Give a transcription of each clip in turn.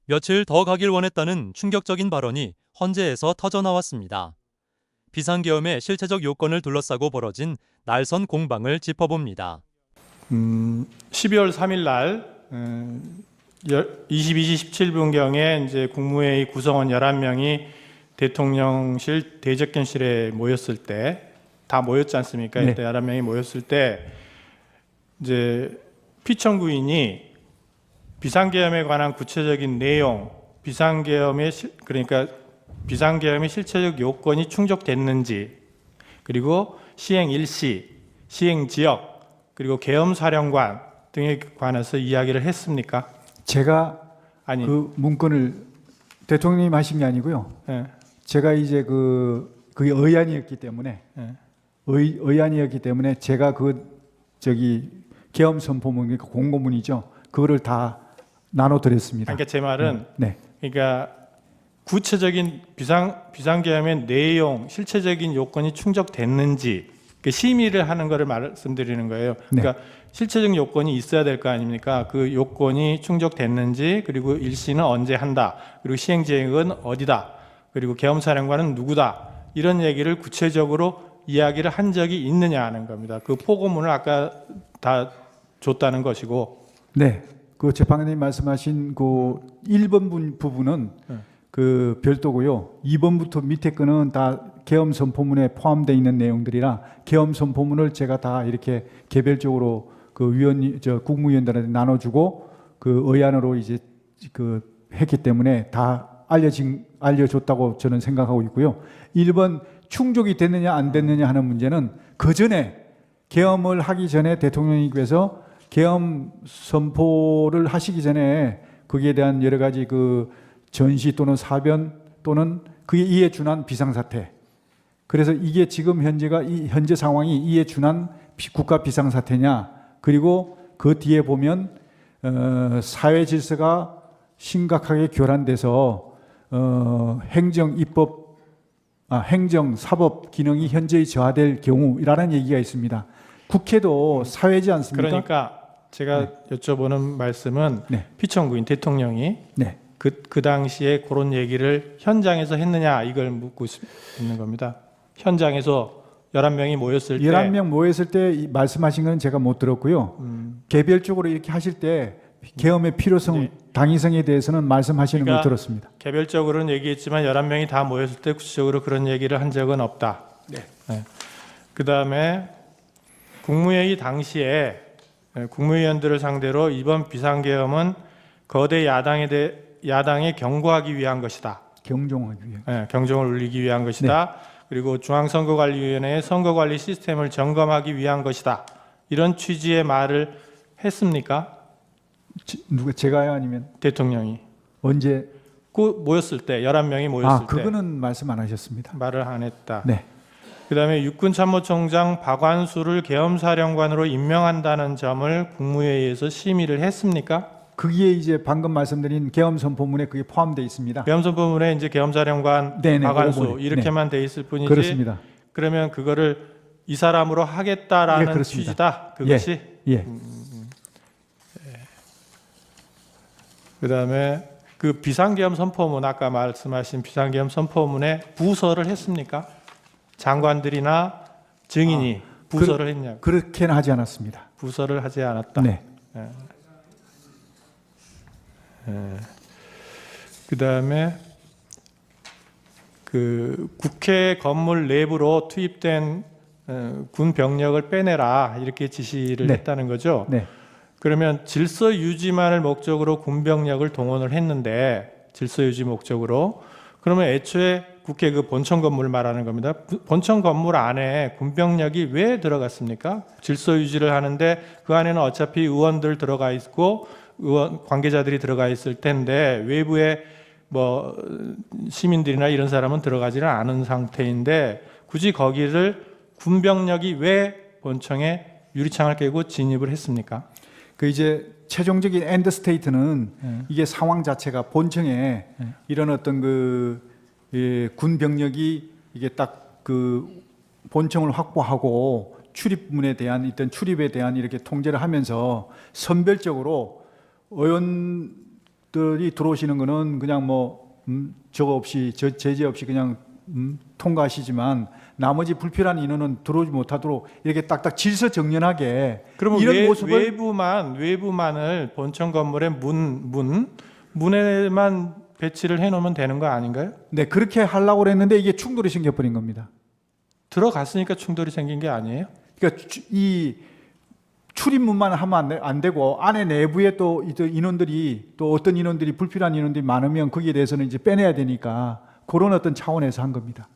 며칠 더 가길 원했다는 충격적인 발언이 헌재에서 터져나왔습니다. 비상계엄의 실체적 요건을 둘러싸고 벌어진 날선 공방을 짚어봅니다. 12월 3일 날 22시 17분경에 이제 국무회의 구성원 11명이 대통령실 대접견실에 모였을 때 다 모였지 않습니까? 네. 이때 11명이 모였을 때 이제 피청구인이 비상계엄에 관한 구체적인 내용, 그러니까 비상계엄의 실체적 요건이 충족됐는지, 그리고 시행 일시, 시행 지역, 그리고 계엄사령관 등에 관해서 이야기를 했습니까? 제가 아니, 그 문건을 대통령님 하신 게 아니고요. 예, 제가 이제 그게 의안이었기 때문에 예. 의안이었기 때문에 제가 계엄 선포문, 그러니까 공고문이죠. 그거를 다 나눠드렸습니다. 그러니까 제 말은 네. 그러니까 구체적인 비상계엄의 내용, 실체적인 요건이 충족됐는지 그 심의를 하는 것을 말씀드리는 거예요. 그러니까 실체적 요건이 있어야 될 거 아닙니까? 그 요건이 충족됐는지, 그리고 일시는 언제 한다, 그리고 시행지역은 어디다, 그리고 계엄사령관은 누구다, 이런 얘기를 구체적으로 이야기를 한 적이 있느냐 하는 겁니다. 그 포고문을 아까 다 줬다는 것이고. 네. 그 재판관님 말씀하신 그 1번 부분은 그 별도고요. 2번부터 밑에 거는 다 계엄 선포문에 포함되어 있는 내용들이라 계엄 선포문을 제가 다 이렇게 개별적으로 그 국무위원들한테 나눠주고 그 의안으로 이제 했기 때문에 다 알려줬다고 저는 생각하고 있고요. 1번 충족이 됐느냐 안 됐느냐 하는 문제는 그 전에 계엄을 하기 전에 대통령님께서 계엄 선포를 하시기 전에 거기에 대한 여러 가지 그 전시 또는 사변 또는 그게 이에 준한 비상사태. 그래서 이게 지금 현재 상황이 이에 준한 국가 비상사태냐. 그리고 그 뒤에 보면 사회 질서가 심각하게 교란돼서 행정, 사법 기능이 현저히 저하될 경우라는 얘기가 있습니다. 국회도 사회지 않습니까? 그러니까 제가 여쭤보는 말씀은 네. 피청구인 대통령이 네. 그 당시에 그런 얘기를 현장에서 했느냐, 이걸 묻고 있는 겁니다. 현장에서 11명이 모였을 때 11명 모였을 때 말씀하신 건 제가 못 들었고요. 개별적으로 이렇게 하실 때 계엄의 필요성, 네. 당위성에 대해서는 말씀하시는 그러니까 걸 들었습니다. 개별적으로는 얘기했지만 11명이 다 모였을 때 구체적으로 그런 얘기를 한 적은 없다. 네. 그다음에 국무회의 당시에 국무위원들을 상대로 이번 비상계엄은 거대 야당에 경고하기 위한 것이다. 경종하기 위해. 경종을 울리기 위한 것이다. 그리고 중앙선거관리위원회의 선거관리 시스템을 점검하기 위한 것이다. 이런 취지의 말을 했습니까? 누가 제가요 아니면 대통령이. 언제? 모였을 때 11명이 모였을 때 그거는 말씀 안 하셨습니다. 말을 안 했다. 네. 그다음에 육군참모총장 박완수를 계엄사령관으로 임명한다는 점을 국무회의에서 심의를 했습니까? 거기에 이제 방금 말씀드린 계엄 선포문에 그게 포함되어 있습니다. 계엄선포문에 이제 계엄사령관 네네, 박완수 그거 보네. 이렇게만 돼 있을 뿐이지. 그렇습니다. 그러면 그거를 이 사람으로 하겠다라는 그렇습니다. 취지다. 그것이. 예. 그다음에 그 비상계엄 선포문, 아까 말씀하신 비상계엄 선포문에 부서를 했습니까? 장관들이나 증인이 부서를 했냐고. 그렇게는 하지 않았습니다. 부서를 하지 않았다. 네. 그다음에 그 국회 건물 내부로 투입된 군 병력을 빼내라, 이렇게 지시를 네. 했다는 거죠. 네. 그러면 질서 유지만을 목적으로 군 병력을 동원을 했는데, 질서 유지 목적으로, 그러면 애초에 국회 그 본청 건물 말하는 겁니다. 본청 건물 안에 군 병력이 왜 들어갔습니까? 질서 유지를 하는데 그 안에는 어차피 의원들 들어가 있고 의원 관계자들이 들어가 있을 텐데 외부에 뭐 시민들이나 이런 사람은 들어가지는 않은 상태인데 굳이 거기를 군 병력이 왜 본청에 유리창을 깨고 진입을 했습니까? 그 이제 최종적인 엔드 스테이트는 이게 상황 자체가 본청에 이런 어떤 군 병력이 이게 딱 그 본청을 확보하고 출입문에 대한 출입에 대한 이렇게 통제를 하면서 선별적으로 의원 분들이 들어오시는 거는 그냥 뭐 저거 없이 제재 없이 그냥 통과하시지만 나머지 불필요한 인원은 들어오지 못하도록 이렇게 딱딱 질서 정연하게 그러면 이런 모습을 외부만을 본청 건물의 문에만 배치를 해놓으면 되는 거 아닌가요? 네 그렇게 하려고 그랬는데 이게 충돌이 생겨버린 겁니다. 들어갔으니까 충돌이 생긴 게 아니에요? 그러니까 이 출입문만 하면 안 되고 안에 내부에 또 인원들이 또 어떤 인원들이 불필요한 인원들이 많으면 거기에 대해서는 이제 빼내야 되니까 그런 어떤 차원에서 한 겁니다.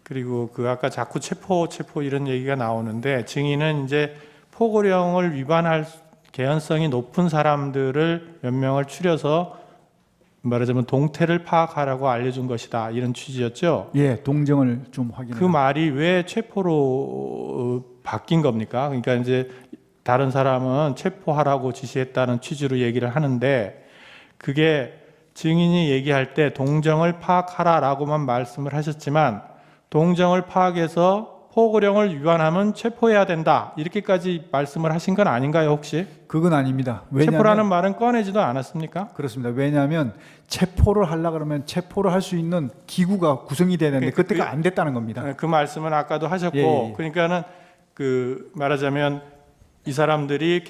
그리고 그 아까 자꾸 체포 이런 얘기가 나오는데 증인은 이제 포고령을 위반할 개연성이 높은 사람들을 몇 명을 추려서 말하자면 동태를 파악하라고 알려준 것이다 이런 취지였죠. 예, 동정을 좀 확인해. 그 말이 왜 체포로 바뀐 겁니까? 그러니까 이제 다른 사람은 체포하라고 지시했다는 취지로 얘기를 하는데 그게 증인이 얘기할 때 동정을 파악하라라고만 말씀을 하셨지만 동정을 파악해서 포고령을 위반하면 체포해야 된다 이렇게까지 말씀을 하신 건 아닌가요 혹시? 그건 아닙니다. 체포라는 말은 꺼내지도 않았습니까? 그렇습니다. 왜냐하면 체포를 하려 그러면 체포를 할 수 있는 기구가 구성이 돼야 되는데 그때가 안 됐다는 겁니다. 그 말씀은 아까도 하셨고 예. 그러니까는 그 말하자면 이 사람들이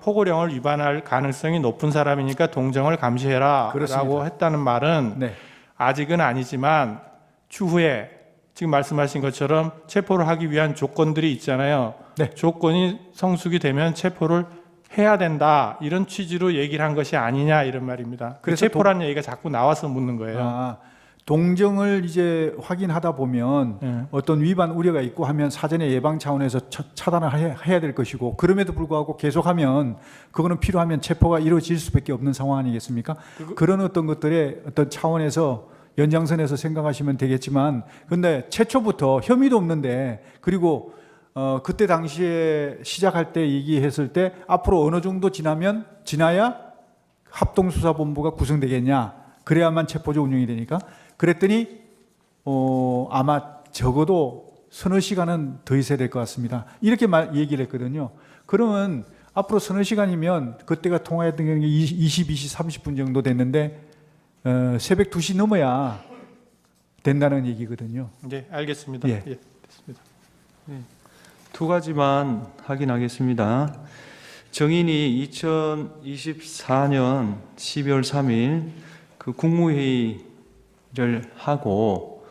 포고령을 위반할 가능성이 높은 사람이니까 동정을 감시해라라고 그렇습니다. 했다는 말은 네. 아직은 아니지만 추후에 지금 말씀하신 것처럼 체포를 하기 위한 조건들이 있잖아요. 네. 조건이 성숙이 되면 체포를 해야 된다 이런 취지로 얘기를 한 것이 아니냐 이런 말입니다. 그래서 체포라는 얘기가 자꾸 나와서 묻는 거예요. 동정을 이제 확인하다 보면 예. 어떤 위반 우려가 있고 하면 사전에 예방 차원에서 차단을 해야 될 것이고 그럼에도 불구하고 계속하면 그거는 필요하면 체포가 이루어질 수밖에 없는 상황 아니겠습니까? 그런 어떤 것들의 어떤 차원에서 연장선에서 생각하시면 되겠지만 근데 최초부터 혐의도 없는데 그리고 그때 당시에 시작할 때 얘기했을 때 앞으로 어느 정도 지나야 합동수사본부가 구성되겠냐 그래야만 체포조 운영이 되니까 그랬더니 아마 적어도 서너 시간은 더 있어야 될 것 같습니다. 이렇게 얘기를 했거든요. 그러면 앞으로 서너 시간이면 그때가 통화했던 게 22시 30분 정도 됐는데 새벽 2시 넘어야 된다는 얘기거든요. 네, 알겠습니다. 예. 예, 됐습니다. 두 가지만 확인하겠습니다. 정인이 2024년 12월 3일 그 국무회의를 하고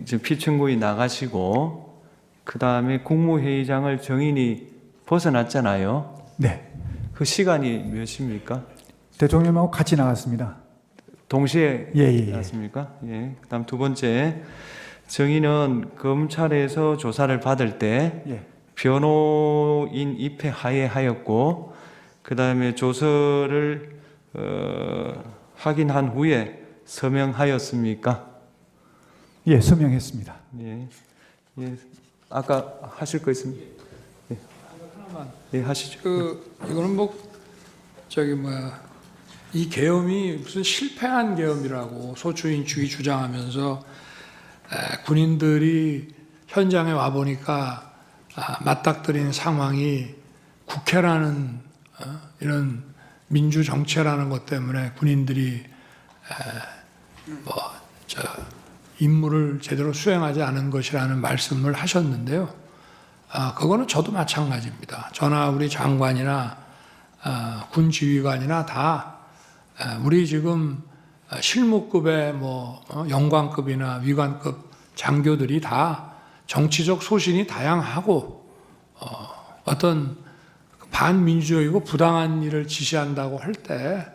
이제 피청구에 나가시고 그 다음에 국무회의장을 정인이 벗어났잖아요. 네. 그 시간이 몇 시입니까? 대통령하고 같이 나갔습니다. 동시에 예. 나왔습니까? 예. 그다음 두 번째, 정인은 검찰에서 조사를 받을 때 예. 변호인 입회 하에 하였고, 그 다음에 조서를 확인한 후에 서명하였습니까? 예, 서명했습니다. 예. 예. 아까 하실 거 있습니까? 예. 예, 하시죠. 이거는 이 계엄이 무슨 실패한 계엄이라고 소추인 주의 주장하면서 군인들이 현장에 와 보니까 맞닥뜨린 상황이 국회라는 이런 민주 정체라는 것 때문에 군인들이 임무를 제대로 수행하지 않은 것이라는 말씀을 하셨는데요. 그거는 저도 마찬가지입니다. 저나 우리 장관이나 군 지휘관이나 다 우리 지금 실무급의 영관급이나 위관급 장교들이 다 정치적 소신이 다양하고 어떤 반민주적이고 부당한 일을 지시한다고 할 때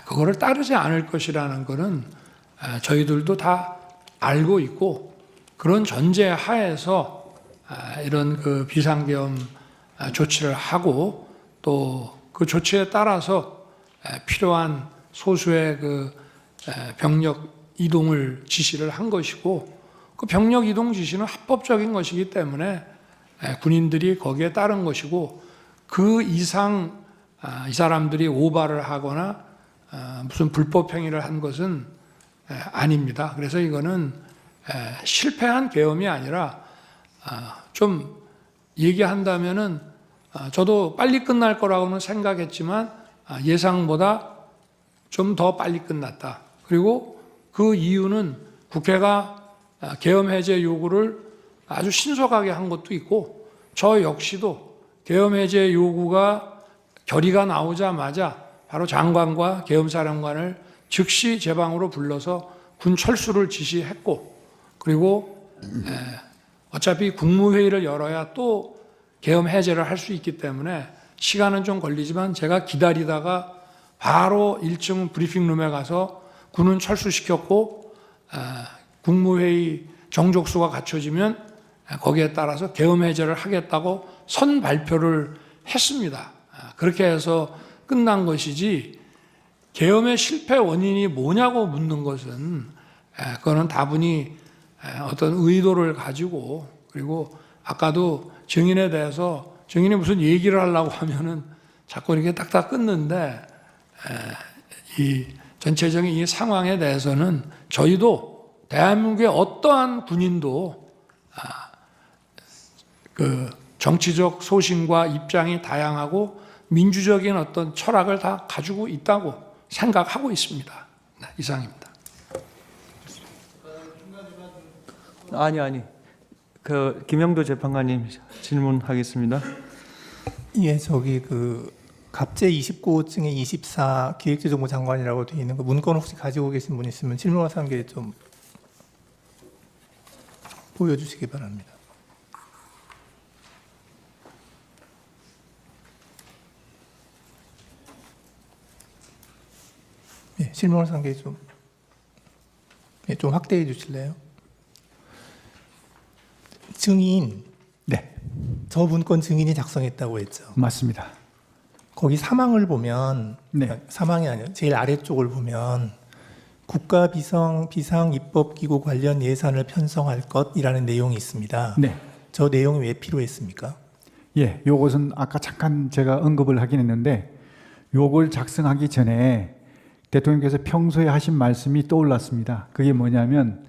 그거를 따르지 않을 것이라는 것은 저희들도 다 알고 있고 그런 전제 하에서 이런 그 비상계엄 조치를 하고 또 그 조치에 따라서 필요한 소수의 그 병력 이동을 지시를 한 것이고 그 병력 이동 지시는 합법적인 것이기 때문에 군인들이 거기에 따른 것이고 그 이상 이 사람들이 오바를 하거나 무슨 불법 행위를 한 것은 아닙니다. 그래서 이거는 실패한 계엄이 아니라 좀 얘기한다면은 저도 빨리 끝날 거라고는 생각했지만 예상보다 좀 더 빨리 끝났다. 그리고 그 이유는 국회가 계엄 해제 요구를 아주 신속하게 한 것도 있고 저 역시도 계엄 해제 요구가 결의가 나오자마자 바로 장관과 계엄사령관을 즉시 제 방으로 불러서 군 철수를 지시했고 그리고 어차피 국무회의를 열어야 또 계엄 해제를 할 수 있기 때문에 시간은 좀 걸리지만 제가 기다리다가 바로 1층 브리핑룸에 가서 군은 철수시켰고 국무회의 정족수가 갖춰지면 거기에 따라서 계엄 해제를 하겠다고 선 발표를 했습니다. 그렇게 해서 끝난 것이지 계엄의 실패 원인이 뭐냐고 묻는 것은 그거는 다분히 어떤 의도를 가지고 그리고 아까도 증인에 대해서 증인이 무슨 얘기를 하려고 하면은 자꾸 이렇게 딱딱 끊는데 이 전체적인 이 상황에 대해서는 저희도 대한민국의 어떠한 군인도 그 정치적 소신과 입장이 다양하고 민주적인 어떤 철학을 다 가지고 있다고 생각하고 있습니다. 네, 이상입니다. 아니. 그 김영도 재판관님 질문하겠습니다. 예, 갑제 29호증에 24 기획재정부 장관이라고 되어 있는 그 문건 혹시 가지고 계신 분 있으면 질문하는 게 좀 보여주시기 바랍니다. 예, 질문하는 게 좀 확대해 주실래요? 증인, 네, 저 문건 증인이 작성했다고 했죠. 맞습니다. 거기 사망을 보면 네. 사망이 아니라 제일 아래쪽을 보면 국가 비상 입법기구 관련 예산을 편성할 것이라는 내용이 있습니다. 네. 저 내용이 왜 필요했습니까? 예, 요것은 아까 잠깐 제가 언급을 하긴 했는데 요걸 작성하기 전에 대통령께서 평소에 하신 말씀이 떠올랐습니다. 그게 뭐냐면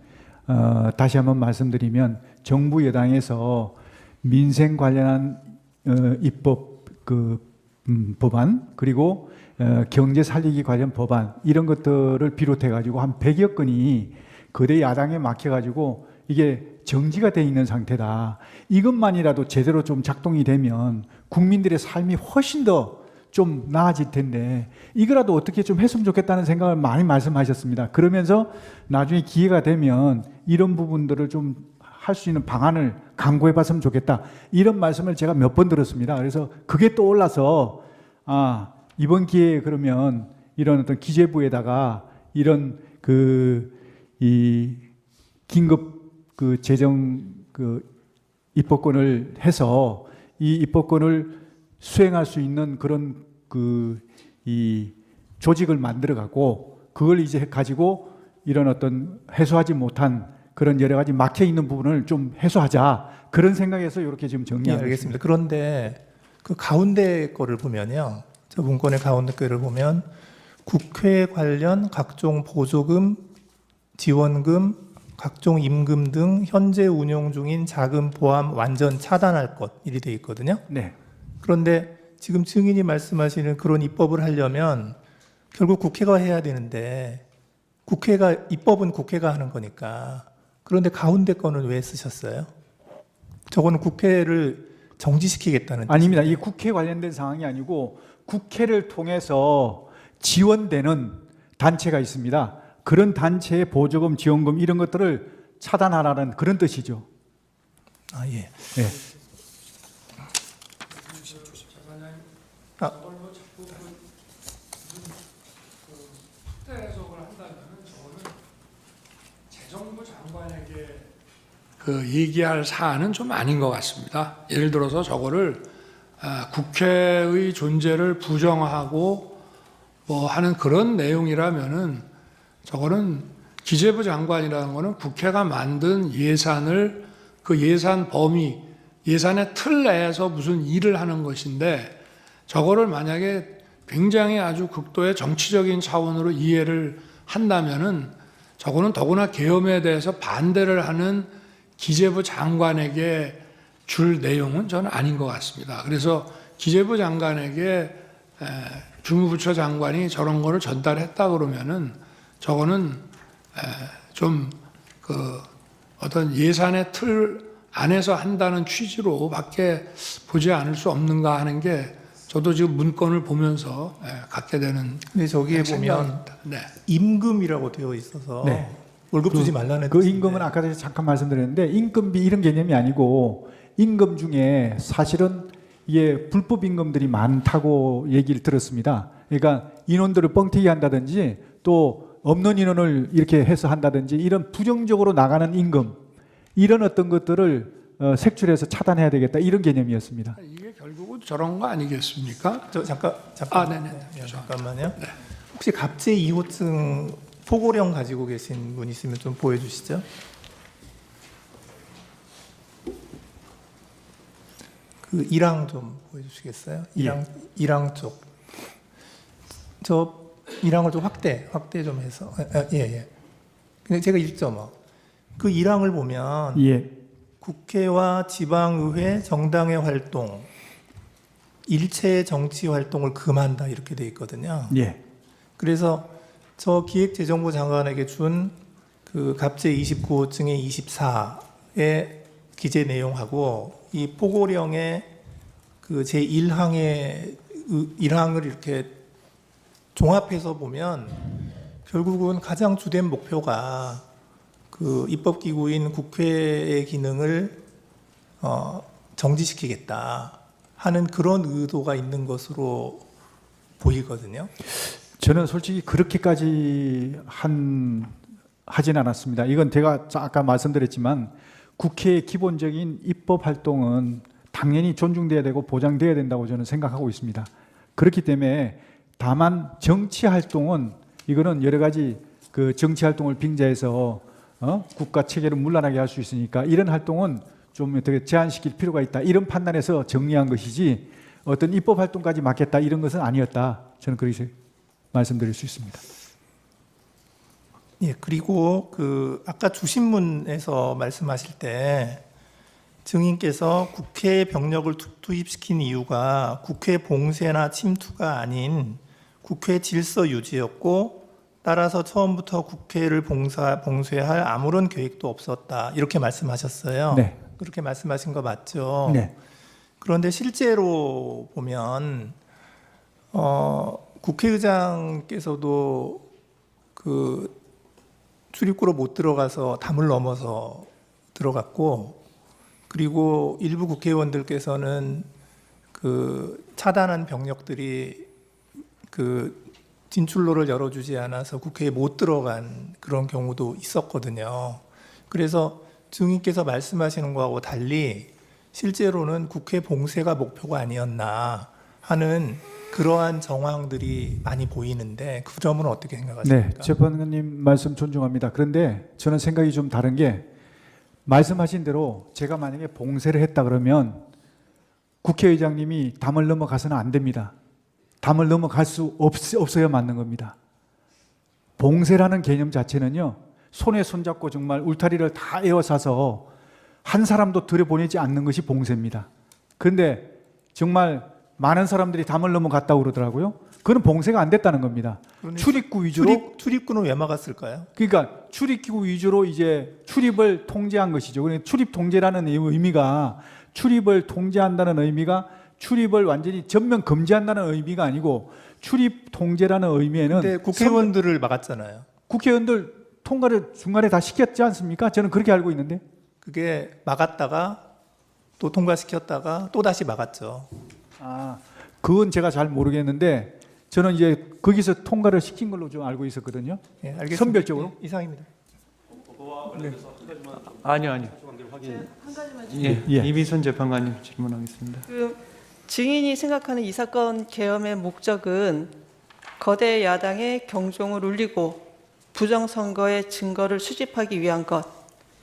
다시 한번 말씀드리면 정부 여당에서 민생 관련한 입법 법안 그리고 경제 살리기 관련 법안 이런 것들을 비롯해 가지고 한 100여 건이 거대 야당에 막혀 가지고 이게 정지가 돼 있는 상태다. 이것만이라도 제대로 좀 작동이 되면 국민들의 삶이 훨씬 더 좀 나아질 텐데 이거라도 어떻게 좀 했으면 좋겠다는 생각을 많이 말씀하셨습니다. 그러면서 나중에 기회가 되면 이런 부분들을 좀 할 수 있는 방안을 강구해 봤으면 좋겠다. 이런 말씀을 제가 몇 번 들었습니다. 그래서 그게 떠올라서 이번 기회에 그러면 이런 어떤 기재부에다가 이런 이 긴급 재정 입법권을 해서 이 입법권을 수행할 수 있는 그런 이 조직을 만들어 갖고 그걸 이제 가지고 이런 어떤 해소하지 못한 그런 여러 가지 막혀 있는 부분을 좀 해소하자 그런 생각에서 이렇게 지금 예, 정리하고 알겠습니다. 그런데 그 가운데 거를 보면요, 저 문건의 가운데 거를 보면 국회 관련 각종 보조금, 지원금, 각종 임금 등 현재 운용 중인 자금 포함 완전 차단할 것 이리 돼 있거든요. 네. 그런데 지금 증인이 말씀하시는 그런 입법을 하려면 결국 국회가 해야 되는데 입법은 국회가 하는 거니까 그런데 가운데 거는 왜 쓰셨어요? 저거는 국회를 정지시키겠다는 아닙니다. 이 국회 관련된 상황이 아니고 국회를 통해서 지원되는 단체가 있습니다. 그런 단체의 보조금, 지원금 이런 것들을 차단하라는 그런 뜻이죠. 예. 네. 해석을 한다면 저는 재정부 장관에게 얘기할 사안은 좀 아닌 것 같습니다. 예를 들어서 저거를 국회의 존재를 부정하고 뭐 하는 그런 내용이라면은 저거는 기재부 장관이라는 거는 국회가 만든 예산을 그 예산 범위, 예산의 틀 내에서 무슨 일을 하는 것인데 저거를 만약에 굉장히 아주 극도의 정치적인 차원으로 이해를 한다면은 저거는 더구나 계엄에 대해서 반대를 하는 기재부 장관에게 줄 내용은 저는 아닌 것 같습니다. 그래서 기재부 장관에게 주무부처 장관이 저런 거를 전달했다 그러면은 저거는 좀 그 어떤 예산의 틀 안에서 한다는 취지로밖에 보지 않을 수 없는가 하는 게 저도 지금 문건을 보면서 갖게 되는 근데 저기에 보면 생각입니다. 네. 임금이라고 되어 있어서 네. 월급 주지 말라는 그 뜻인데. 임금은 아까 전에 잠깐 말씀드렸는데 임금비 이런 개념이 아니고 임금 중에 사실은 이게 불법 임금들이 많다고 얘기를 들었습니다. 그러니까 인원들을 뻥튀기 한다든지 또 없는 인원을 이렇게 해서 한다든지 이런 부정적으로 나가는 임금 이런 어떤 것들을 색출해서 차단해야 되겠다 이런 개념이었습니다. 이게 결국은 저런 거 아니겠습니까? 저 잠깐 네네. 잠깐만요. 혹시 갑제 2호증 포고령 가지고 계신 분 있으면 좀 보여주시죠. 그 1항 좀 보여주시겠어요? 1항 쪽. 저 1항을 좀 확대 좀 해서. 예. 근데 제가 읽죠 뭐. 그 1항을 보면 예. 국회와 지방의회 정당의 활동, 일체 정치 활동을 금한다 이렇게 돼 있거든요. 예. 그래서 저 기획재정부 장관에게 준 그 갑제 29호증의 24의 기재 내용하고 이 포고령의 그 제1항의 1항을 이렇게 종합해서 보면 결국은 가장 주된 목표가 그 입법기구인 국회의 기능을 정지시키겠다 하는 그런 의도가 있는 것으로 보이거든요. 저는 솔직히 그렇게까지 하진 않았습니다. 이건 제가 아까 말씀드렸지만 국회의 기본적인 입법 활동은 당연히 존중돼야 되고 보장돼야 된다고 저는 생각하고 있습니다. 그렇기 때문에 다만 정치 활동은 이거는 여러 가지 그 정치 활동을 빙자해서 국가 체계를 문란하게 할 수 있으니까 이런 활동은 좀 어떻게 제한시킬 필요가 있다. 이런 판단에서 정리한 것이지 어떤 입법 활동까지 막겠다 이런 것은 아니었다. 저는 그렇게 말씀드릴 수 있습니다. 예, 그리고 그 아까 주신문에서 말씀하실 때 증인께서 국회에 병력을 투입시킨 이유가 국회 봉쇄나 침투가 아닌 국회 질서 유지였고 따라서 처음부터 국회를 봉쇄할 아무런 계획도 없었다. 이렇게 말씀하셨어요. 네. 그렇게 말씀하신 거 맞죠? 네. 그런데 실제로 보면 국회의장께서도 그 출입구로 못 들어가서 담을 넘어서 들어갔고 그리고 일부 국회의원들께서는 그 차단한 병력들이 그 진출로를 열어주지 않아서 국회에 못 들어간 그런 경우도 있었거든요. 그래서 증인께서 말씀하시는 거하고 달리 실제로는 국회 봉쇄가 목표가 아니었나 하는 그러한 정황들이 많이 보이는데 그 점은 어떻게 생각하십니까? 네, 재판관님 말씀 존중합니다. 그런데 저는 생각이 좀 다른 게 말씀하신 대로 제가 만약에 봉쇄를 했다 그러면 국회의장님이 담을 넘어가서는 안 됩니다. 담을 넘어갈 수 없어야 맞는 겁니다. 봉쇄라는 개념 자체는요, 손에 손잡고 정말 울타리를 다 에워싸서 한 사람도 들여보내지 않는 것이 봉쇄입니다. 그런데 정말 많은 사람들이 담을 넘어갔다고 그러더라고요. 그건 봉쇄가 안 됐다는 겁니다. 출입구 위주로. 출입구는 왜 막았을까요? 그러니까 출입구 위주로 이제 출입을 통제한 것이죠. 그러니까 출입 통제라는 의미가 출입을 통제한다는 의미가 출입을 완전히 전면 금지한다는 의미가 아니고 출입 통제라는 의미에는 근데 국회의원들을 막았잖아요. 국회의원들 통과를 중간에 다 시켰지 않습니까? 저는 그렇게 알고 있는데. 그게 막았다가 또 통과시켰다가 또 다시 막았죠. 아, 그건 제가 잘 모르겠는데 저는 이제 거기서 통과를 시킨 걸로 좀 알고 있었거든요. 예, 알겠습니다. 선별적으로. 예, 이상입니다. 아니요. 예, 예. 이비선 재판관님 질문하겠습니다. 그 증인이 생각하는 이 사건 계엄의 목적은 거대 야당의 경종을 울리고 부정선거의 증거를 수집하기 위한 것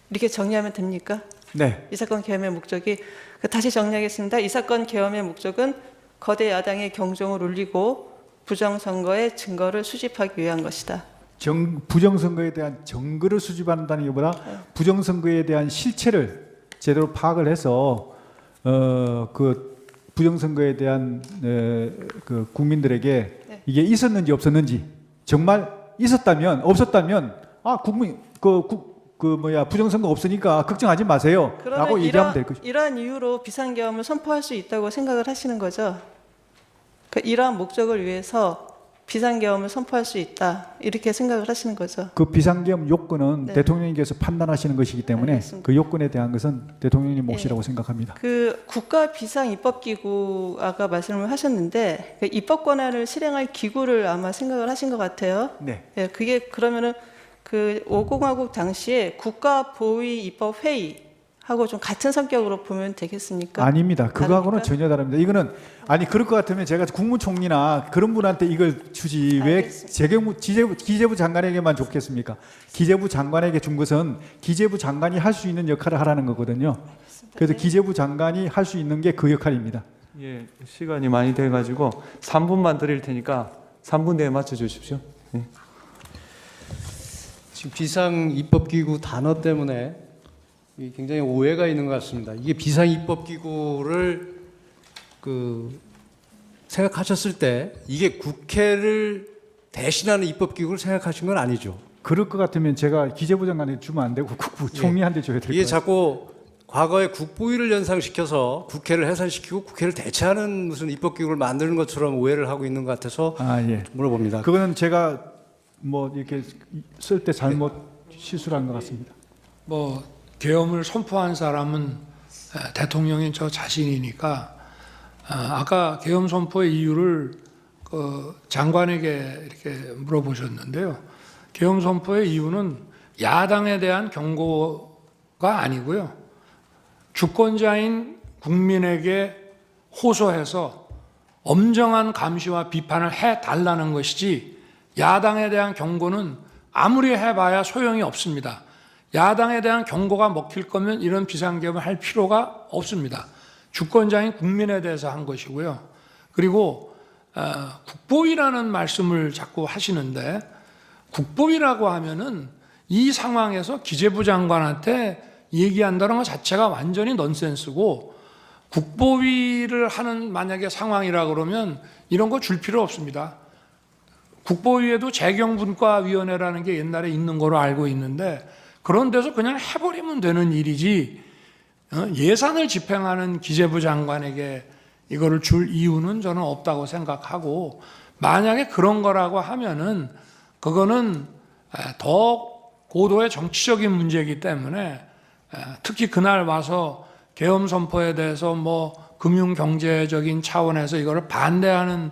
이렇게 정리하면 됩니까? 네. 이 사건 계엄의 목적이 다시 정리하겠습니다. 이 사건 계엄의 목적은 거대 야당의 경종을 울리고 부정선거의 증거를 수집하기 위한 것이다. 부정선거에 대한 증거를 수집한다는 것보다 부정선거에 대한 실체를 제대로 파악을 해서 그 부정선거에 대한 그 국민들에게 네. 이게 있었는지 없었는지, 정말 있었다면 없었다면 국민 부정선거 없으니까 걱정하지 마세요라고 그러면 얘기하면 될 것이죠. 이러한 이유로 비상계엄을 선포할 수 있다고 생각을 하시는 거죠? 이러한 목적을 위해서 비상계엄을 선포할 수 있다 이렇게 생각을 하시는 거죠? 그 비상계엄 요건은 네. 대통령님께서 판단하시는 것이기 때문에 알겠습니다. 그 요건에 대한 것은 대통령님 몫이라고 생각합니다. 그 국가 비상 입법기구 아까 말씀을 하셨는데 그 입법 권한을 실행할 기구를 아마 생각을 하신 것 같아요. 네. 예, 그게 그러면은 그 5공화국 당시에 국가보위 입법회의하고 좀 같은 성격으로 보면 되겠습니까? 아닙니다. 그거하고는 다릅니까? 전혀 다릅니다. 이거는 그럴 것 같으면 제가 국무총리나 그런 분한테 이걸 주지 왜 알겠습니다. 기재부 장관에게만 줬겠습니까? 기재부 장관에게 준 것은 기재부 장관이 할 수 있는 역할을 하라는 거거든요. 그래서 기재부 장관이 할 수 있는 게 그 역할입니다. 예, 시간이 많이 돼가지고 3분만 드릴 테니까 3분 내에 맞춰 주십시오. 예. 지금 비상 입법기구 단어 때문에 굉장히 오해가 있는 것 같습니다. 이게 비상 입법기구를 생각하셨을 때 이게 국회를 대신하는 입법기구를 생각하신 건 아니죠. 그럴 것 같으면 제가 기재부 장관에게 주면 안 되고 국무총리한테 줘야 될 것 이게 같아요. 자꾸 과거에 국보위를 연상시켜서 국회를 해산시키고 국회를 대체하는 무슨 입법기구를 만드는 것처럼 오해를 하고 있는 것 같아서 예. 물어봅니다. 그거는 제가 이렇게 쓸 때 잘못 실수를 한 것 같습니다. 뭐 계엄을 선포한 사람은 대통령인 저 자신이니까 아까 계엄 선포의 이유를 그 장관에게 이렇게 물어보셨는데요. 계엄 선포의 이유는 야당에 대한 경고가 아니고요. 주권자인 국민에게 호소해서 엄정한 감시와 비판을 해달라는 것이지 야당에 대한 경고는 아무리 해봐야 소용이 없습니다. 야당에 대한 경고가 먹힐 거면 이런 비상계엄을 할 필요가 없습니다. 주권자인 국민에 대해서 한 것이고요. 그리고 국보위라는 말씀을 자꾸 하시는데 국보위라고 하면은 이 상황에서 기재부 장관한테 얘기한다는 것 자체가 완전히 넌센스고 국보위를 하는 만약에 상황이라 그러면 이런 거 줄 필요 없습니다. 국보위에도 재경분과위원회라는 게 옛날에 있는 거로 알고 있는데 그런 데서 그냥 해버리면 되는 일이지 예산을 집행하는 기재부 장관에게 이거를 줄 이유는 저는 없다고 생각하고 만약에 그런 거라고 하면은 그거는 더 고도의 정치적인 문제이기 때문에 특히 그날 와서 계엄 선포에 대해서 뭐 금융 경제적인 차원에서 이거를 반대하는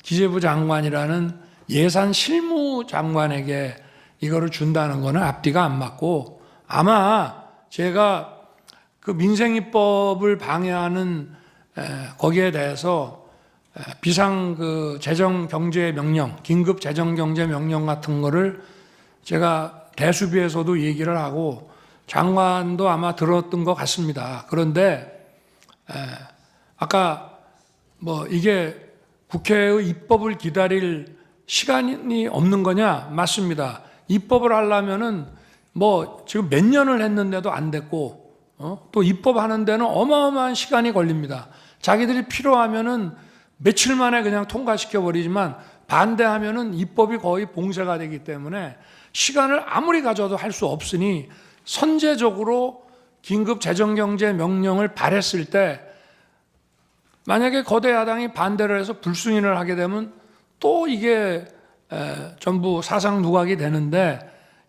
기재부 장관이라는 예산 실무 장관에게 이거를 준다는 거는 앞뒤가 안 맞고 아마 제가 그 민생입법을 방해하는 거기에 대해서 비상 그 재정 경제 명령, 긴급 재정 경제 명령 같은 거를 제가 대수비에서도 얘기를 하고 장관도 아마 들었던 것 같습니다. 그런데 아까 뭐 이게 국회의 입법을 기다릴 시간이 없는 거냐? 맞습니다. 입법을 하려면은 뭐 지금 몇 년을 했는데도 안 됐고 또 입법하는 데는 어마어마한 시간이 걸립니다. 자기들이 필요하면은 며칠 만에 그냥 통과시켜 버리지만 반대하면은 입법이 거의 봉쇄가 되기 때문에 시간을 아무리 가져도 할 수 없으니 선제적으로 긴급 재정경제 명령을 발했을 때 만약에 거대 야당이 반대를 해서 불승인을 하게 되면 또 이게 전부 사상 누각이 되는데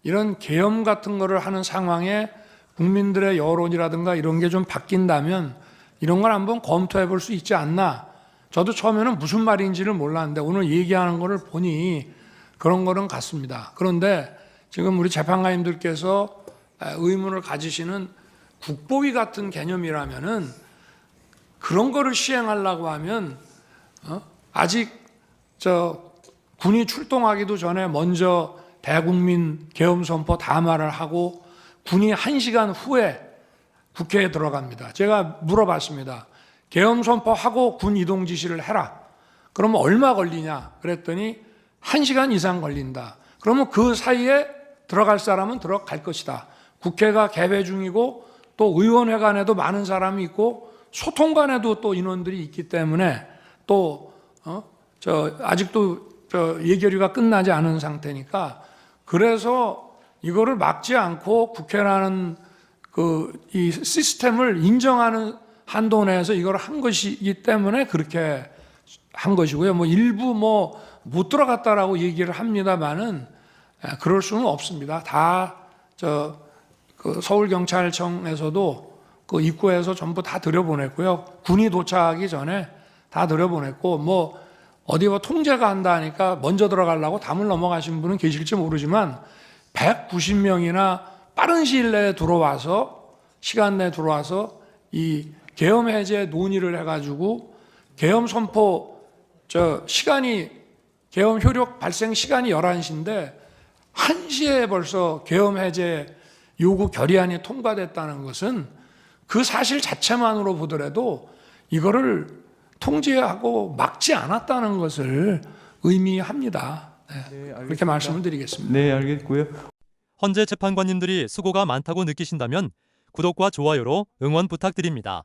이런 계엄 같은 거를 하는 상황에 국민들의 여론이라든가 이런 게 좀 바뀐다면 이런 걸 한번 검토해 볼 수 있지 않나. 저도 처음에는 무슨 말인지를 몰랐는데 오늘 얘기하는 거를 보니 그런 거는 같습니다. 그런데 지금 우리 재판관님들께서 의문을 가지시는 국보위 같은 개념이라면은 그런 거를 시행하려고 하면 아직 군이 출동하기도 전에 먼저 대국민 계엄 선포 담화를 하고 군이 1시간 후에 국회에 들어갑니다. 제가 물어봤습니다. 계엄 선포하고 군 이동 지시를 해라. 그러면 얼마 걸리냐? 그랬더니 1시간 이상 걸린다. 그러면 그 사이에 들어갈 사람은 들어갈 것이다. 국회가 개회 중이고 또 의원회관에도 많은 사람이 있고 소통관에도 또 인원들이 있기 때문에 또 아직도 예결위가 끝나지 않은 상태니까 그래서 이거를 막지 않고 국회라는 이 시스템을 인정하는 한도 내에서 이걸 한 것이기 때문에 그렇게 한 것이고요. 뭐 일부 못 들어갔다라고 얘기를 합니다만은 그럴 수는 없습니다. 다 서울경찰청에서도 그 입구에서 전부 다 들여보냈고요. 군이 도착하기 전에 다 들여보냈고 어디 통제가 한다 하니까 먼저 들어가려고 담을 넘어가신 분은 계실지 모르지만 190명이나 빠른 시일 내에 시간 내에 들어와서 이 계엄 해제 논의를 해가지고 계엄 선포 계엄 효력 발생 시간이 11시인데 1시에 벌써 계엄 해제 요구 결의안이 통과됐다는 것은 그 사실 자체만으로 보더라도 이거를 통제하고 막지 않았다는 것을 의미합니다. 그렇게 말씀을 드리겠습니다. 네, 알겠고요. 헌재 재판관님들이 수고가 많다고 느끼신다면 구독과 좋아요로 응원 부탁드립니다.